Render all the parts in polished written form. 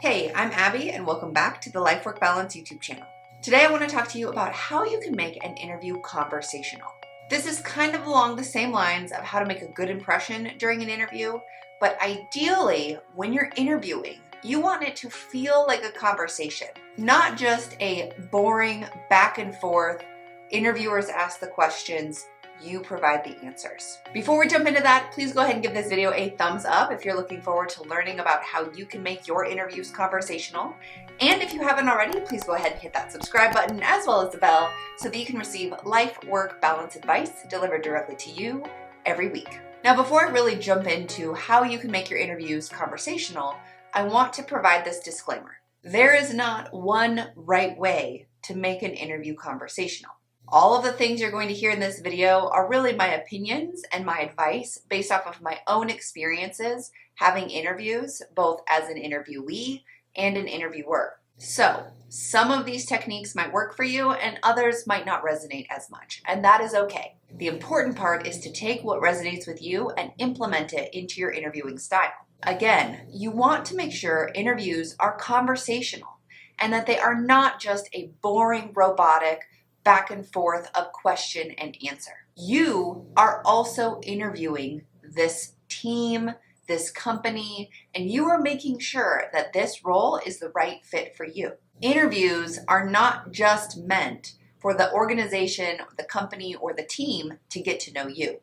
Hey, I'm Abby and welcome back to the Life Work Balance YouTube channel. Today I want to talk to you about how you can make an interview conversational. This is kind of along the same lines of how to make a good impression during an interview, but ideally when you're interviewing, you want it to feel like a conversation, not just a boring back and forth, interviewers ask the questions, you provide the answers. Before we jump into that, please go ahead and give this video a thumbs up if you're looking forward to learning about how you can make your interviews conversational. And if you haven't already, please go ahead and hit that subscribe button as well as the bell so that you can receive life, work, balance advice delivered directly to you every week. Now, before I really jump into how you can make your interviews conversational, I want to provide this disclaimer. There is not one right way to make an interview conversational. All of the things you're going to hear in this video are really my opinions and my advice based off of my own experiences having interviews, both as an interviewee and an interviewer. So some of these techniques might work for you and others might not resonate as much, and that is okay. The important part is to take what resonates with you and implement it into your interviewing style. Again, you want to make sure interviews are conversational and that they are not just a boring, robotic, back and forth of question and answer. You are also interviewing this team, this company, and you are making sure that this role is the right fit for you. Interviews are not just meant for the organization, the company, or the team to get to know you.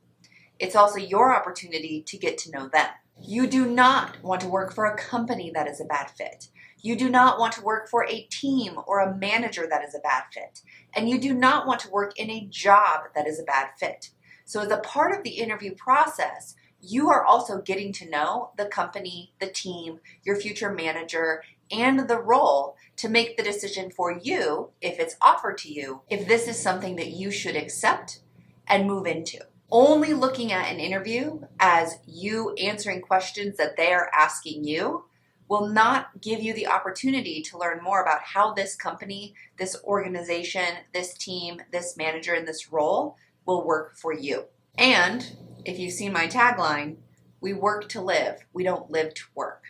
It's also your opportunity to get to know them. You do not want to work for a company that is a bad fit. You do not want to work for a team or a manager that is a bad fit. And you do not want to work in a job that is a bad fit. So as a part of the interview process, you are also getting to know the company, the team, your future manager, and the role to make the decision for you, if it's offered to you, if this is something that you should accept and move into. Only looking at an interview as you answering questions that they are asking you will not give you the opportunity to learn more about how this company, this organization, this team, this manager, and this role will work for you. And if you've seen my tagline, we work to live, we don't live to work.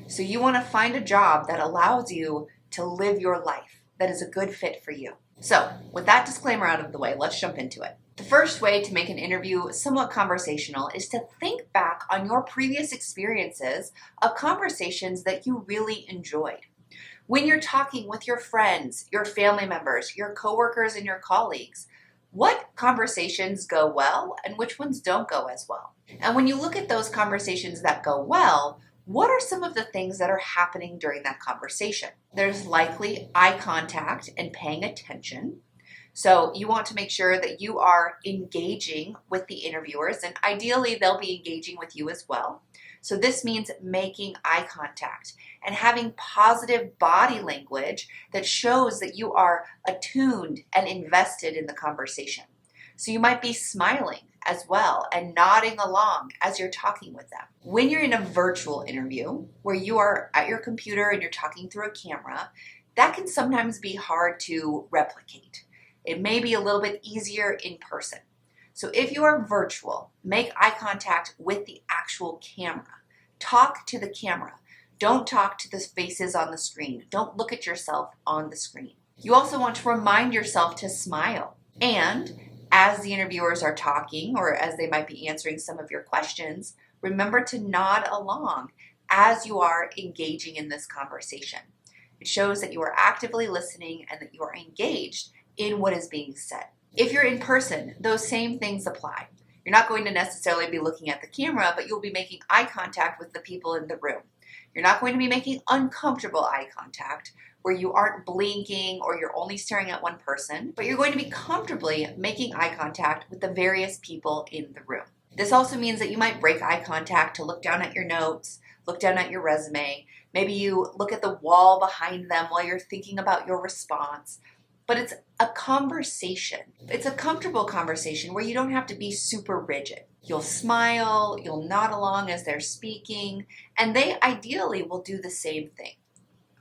So you want to find a job that allows you to live your life, that is a good fit for you. So with that disclaimer out of the way, let's jump into it. The first way to make an interview somewhat conversational is to think back on your previous experiences of conversations that you really enjoyed. When you're talking with your friends, your family members, your coworkers, and your colleagues, what conversations go well and which ones don't go as well? And when you look at those conversations that go well, what are some of the things that are happening during that conversation? There's likely eye contact and paying attention. So you want to make sure that you are engaging with the interviewers, and ideally they'll be engaging with you as well. So this means making eye contact and having positive body language that shows that you are attuned and invested in the conversation. So you might be smiling as well and nodding along as you're talking with them. When you're in a virtual interview where you are at your computer and you're talking through a camera, that can sometimes be hard to replicate. It may be a little bit easier in person. So if you are virtual, make eye contact with the actual camera. Talk to the camera. Don't talk to the faces on the screen. Don't look at yourself on the screen. You also want to remind yourself to smile. And as the interviewers are talking or as they might be answering some of your questions, remember to nod along as you are engaging in this conversation. It shows that you are actively listening and that you are engaged in what is being said. If you're in person, those same things apply. You're not going to necessarily be looking at the camera, but you'll be making eye contact with the people in the room. You're not going to be making uncomfortable eye contact where you aren't blinking or you're only staring at one person, but you're going to be comfortably making eye contact with the various people in the room. This also means that you might break eye contact to look down at your notes, look down at your resume. Maybe you look at the wall behind them while you're thinking about your response. But it's a conversation. It's a comfortable conversation where you don't have to be super rigid. You'll smile, you'll nod along as they're speaking, and they ideally will do the same thing.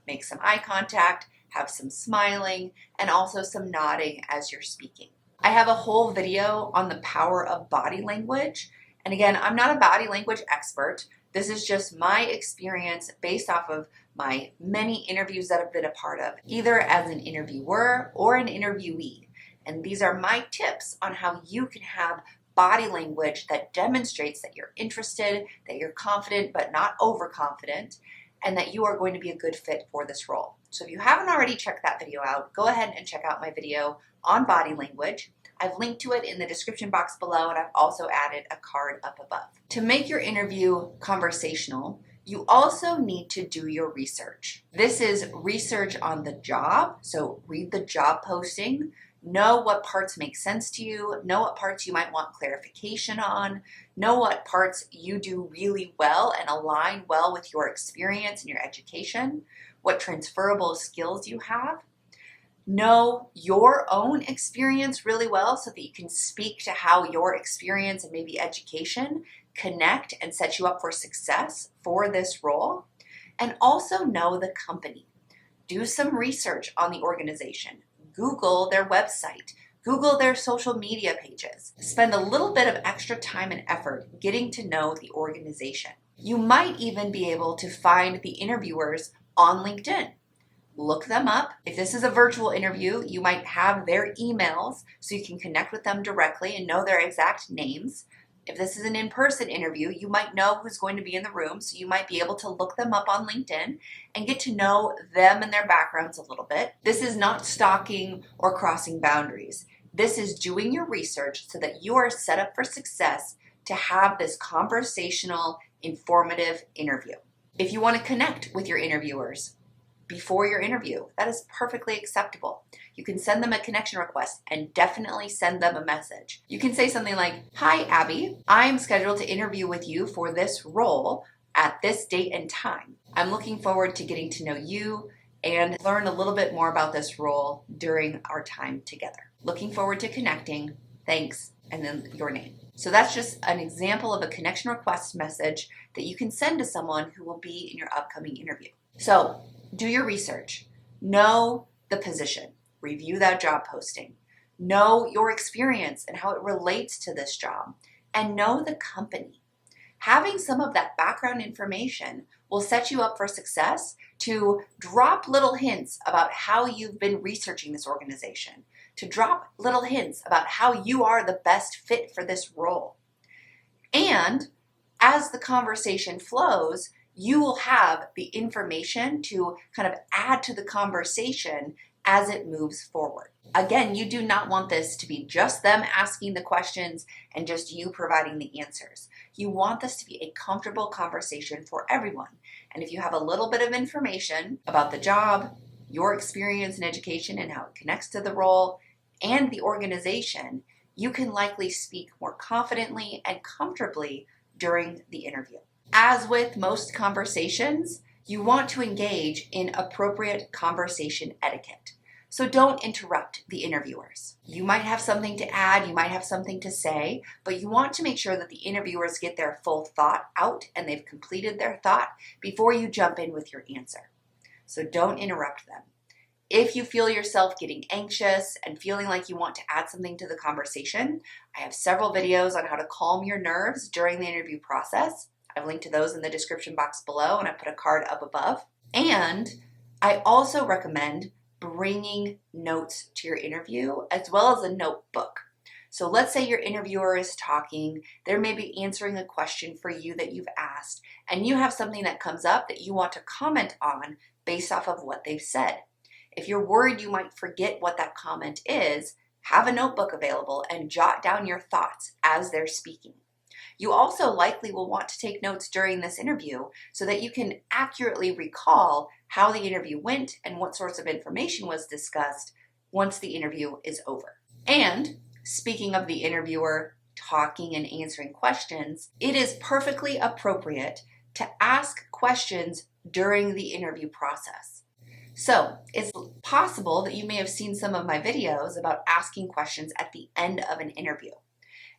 Make some eye contact, have some smiling, and also some nodding as you're speaking. I have a whole video on the power of body language. And again, I'm not a body language expert. This is just my experience based off of my many interviews that I've been a part of, either as an interviewer or an interviewee. And these are my tips on how you can have body language that demonstrates that you're interested, that you're confident but not overconfident, and that you are going to be a good fit for this role. So if you haven't already checked that video out, go ahead and check out my video on body language. I've linked to it in the description box below, and I've also added a card up above. To make your interview conversational, you also need to do your research. This is research on the job, so read the job posting, know what parts make sense to you, know what parts you might want clarification on, know what parts you do really well and align well with your experience and your education, what transferable skills you have. Know your own experience really well so that you can speak to how your experience and maybe education connect and set you up for success for this role. And also know the company. Do some research on the organization. Google their website. Google their social media pages. Spend a little bit of extra time and effort getting to know the organization. You might even be able to find the interviewers on LinkedIn. Look them up. If this is a virtual interview, you might have their emails so you can connect with them directly and know their exact names. If this is an in-person interview, you might know who's going to be in the room, so you might be able to look them up on LinkedIn and get to know them and their backgrounds a little bit. This is not stalking or crossing boundaries. This is doing your research so that you are set up for success to have this conversational, informative interview. If you want to connect with your interviewers before your interview, that is perfectly acceptable. You can send them a connection request and definitely send them a message. You can say something like, "Hi, Abby, I'm scheduled to interview with you for this role at this date and time. I'm looking forward to getting to know you and learn a little bit more about this role during our time together. Looking forward to connecting. Thanks," and then your name. So that's just an example of a connection request message that you can send to someone who will be in your upcoming interview. So do your research. Know the position. Review that job posting. Know your experience and how it relates to this job. And know the company. Having some of that background information will set you up for success to drop little hints about how you've been researching this organization, to drop little hints about how you are the best fit for this role. And as the conversation flows, you will have the information to kind of add to the conversation as it moves forward. Again, you do not want this to be just them asking the questions and just you providing the answers. You want this to be a comfortable conversation for everyone. And if you have a little bit of information about the job, your experience in education and how it connects to the role and the organization, you can likely speak more confidently and comfortably during the interview. As with most conversations, you want to engage in appropriate conversation etiquette. So don't interrupt the interviewers. You might have something to add, you might have something to say, but you want to make sure that the interviewers get their full thought out and they've completed their thought before you jump in with your answer. So don't interrupt them. If you feel yourself getting anxious and feeling like you want to add something to the conversation, I have several videos on how to calm your nerves during the interview process. I've linked to those in the description box below, and I put a card up above. And I also recommend bringing notes to your interview as well as a notebook. So let's say your interviewer is talking, they're maybe answering a question for you that you've asked, and you have something that comes up that you want to comment on based off of what they've said. If you're worried you might forget what that comment is, have a notebook available and jot down your thoughts as they're speaking. You also likely will want to take notes during this interview so that you can accurately recall how the interview went and what sorts of information was discussed once the interview is over. And speaking of the interviewer talking and answering questions, it is perfectly appropriate to ask questions during the interview process. So it's possible that you may have seen some of my videos about asking questions at the end of an interview.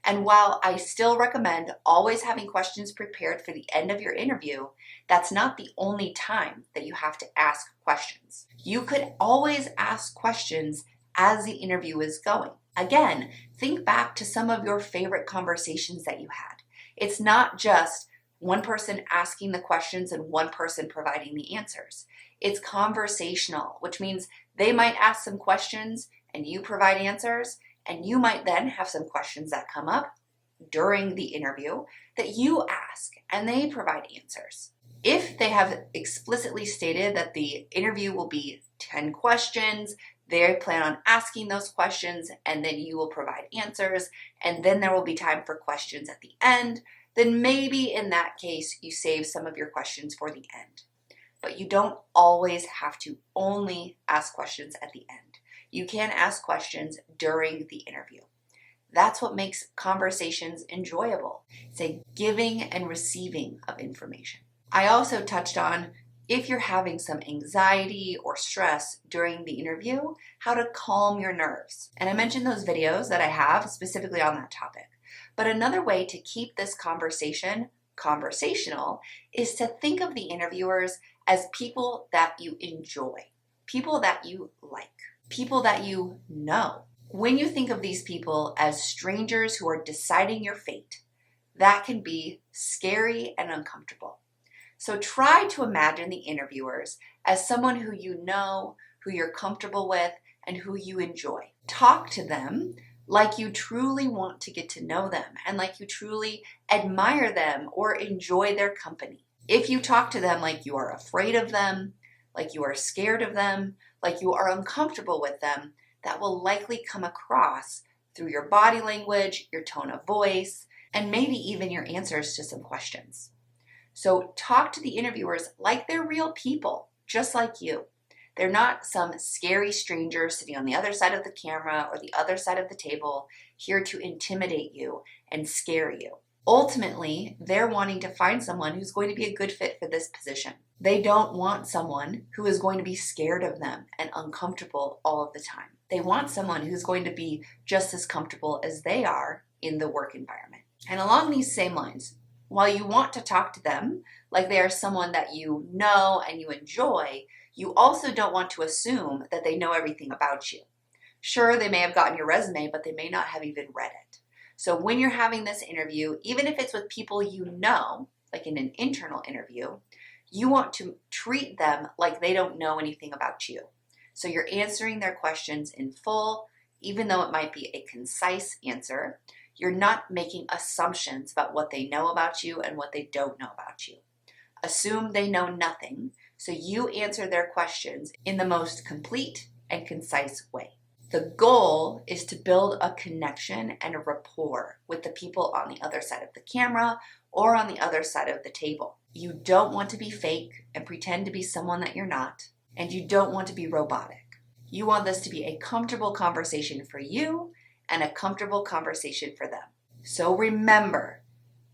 And while I still recommend always having questions prepared for the end of your interview, that's not the only time that you have to ask questions. You could always ask questions as the interview is going. Again, think back to some of your favorite conversations that you had. It's not just one person asking the questions and one person providing the answers. It's conversational, which means they might ask some questions and you provide answers, and you might then have some questions that come up during the interview that you ask and they provide answers. If they have explicitly stated that the interview will be 10 questions, they plan on asking those questions and then you will provide answers, and then there will be time for questions at the end, then maybe in that case you save some of your questions for the end. But you don't always have to only ask questions at the end. You can ask questions during the interview. That's what makes conversations enjoyable. It's a giving and receiving of information. I also touched on, if you're having some anxiety or stress during the interview, how to calm your nerves. And I mentioned those videos that I have specifically on that topic. But another way to keep this conversation conversational is to think of the interviewers as people that you enjoy, people that you like, people that you know. When you think of these people as strangers who are deciding your fate, that can be scary and uncomfortable. So try to imagine the interviewers as someone who you know, who you're comfortable with, and who you enjoy. Talk to them like you truly want to get to know them and like you truly admire them or enjoy their company. If you talk to them like you are afraid of them, like you are scared of them, like you are uncomfortable with them, that will likely come across through your body language, your tone of voice, and maybe even your answers to some questions. So talk to the interviewers like they're real people, just like you. They're not some scary stranger sitting on the other side of the camera or the other side of the table, here to intimidate you and scare you. Ultimately, they're wanting to find someone who's going to be a good fit for this position. They don't want someone who is going to be scared of them and uncomfortable all of the time. They want someone who's going to be just as comfortable as they are in the work environment. And along these same lines, while you want to talk to them like they are someone that you know and you enjoy, you also don't want to assume that they know everything about you. Sure, they may have gotten your resume, but they may not have even read it. So when you're having this interview, even if it's with people you know, like in an internal interview, you want to treat them like they don't know anything about you. So you're answering their questions in full, even though it might be a concise answer. You're not making assumptions about what they know about you and what they don't know about you. Assume they know nothing, so you answer their questions in the most complete and concise way. The goal is to build a connection and a rapport with the people on the other side of the camera or on the other side of the table. You don't want to be fake and pretend to be someone that you're not, and you don't want to be robotic. You want this to be a comfortable conversation for you and a comfortable conversation for them. So remember,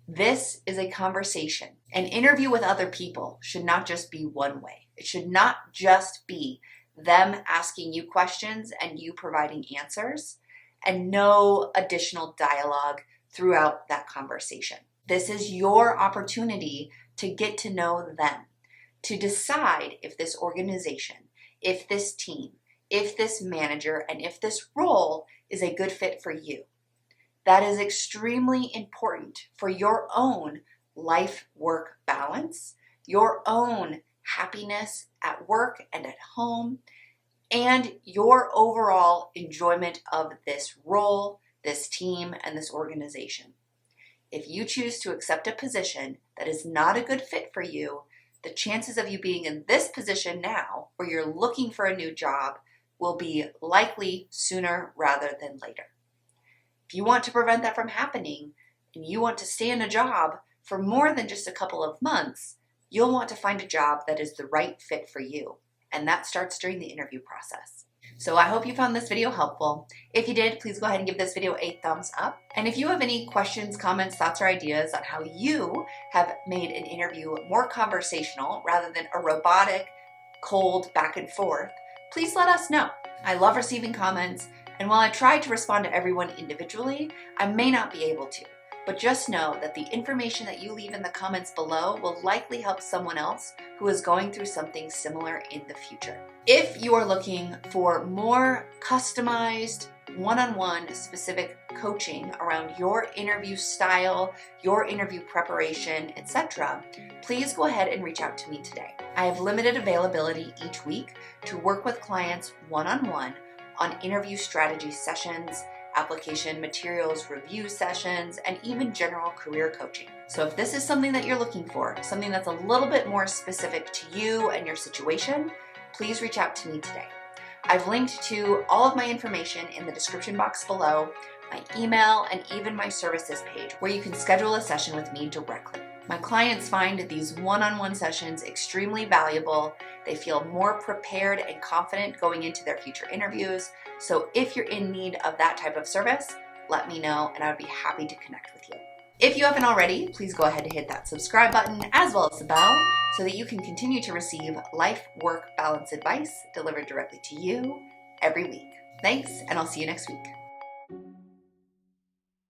this is a conversation. An interview with other people should not just be one way. It should not just be them asking you questions and you providing answers and no additional dialogue throughout that conversation. This is your opportunity to get to know them, to decide if this organization, if this team, if this manager, and if this role is a good fit for you. That is extremely important for your own life-work balance, your own happiness at work and at home, and your overall enjoyment of this role, this team, and this organization. If you choose to accept a position that is not a good fit for you, the chances of you being in this position now, where you're looking for a new job, will be likely sooner rather than later. If you want to prevent that from happening, and you want to stay in a job for more than just a couple of months, you'll want to find a job that is the right fit for you. And that starts during the interview process. So I hope you found this video helpful. If you did, please go ahead and give this video a thumbs up. And if you have any questions, comments, thoughts, or ideas on how you have made an interview more conversational rather than a robotic, cold back and forth, please let us know. I love receiving comments, and while I try to respond to everyone individually, I may not be able to. but just know that the information that you leave in the comments below will likely help someone else who is going through something similar in the future. If you are looking for more customized, one-on-one specific coaching around your interview style, your interview preparation, etc., please go ahead and reach out to me today. I have limited availability each week to work with clients one-on-one on interview strategy sessions, application materials review sessions, and even general career coaching. So if this is something that you're looking for, something that's a little bit more specific to you and your situation, please reach out to me today. I've linked to all of my information in the description box below, my email, and even my services page where you can schedule a session with me directly. My clients find these one-on-one sessions extremely valuable. They feel more prepared and confident going into their future interviews. So if you're in need of that type of service, let me know and I would be happy to connect with you. If you haven't already, please go ahead and hit that subscribe button as well as the bell so that you can continue to receive life-work balance advice delivered directly to you every week. Thanks, and I'll see you next week.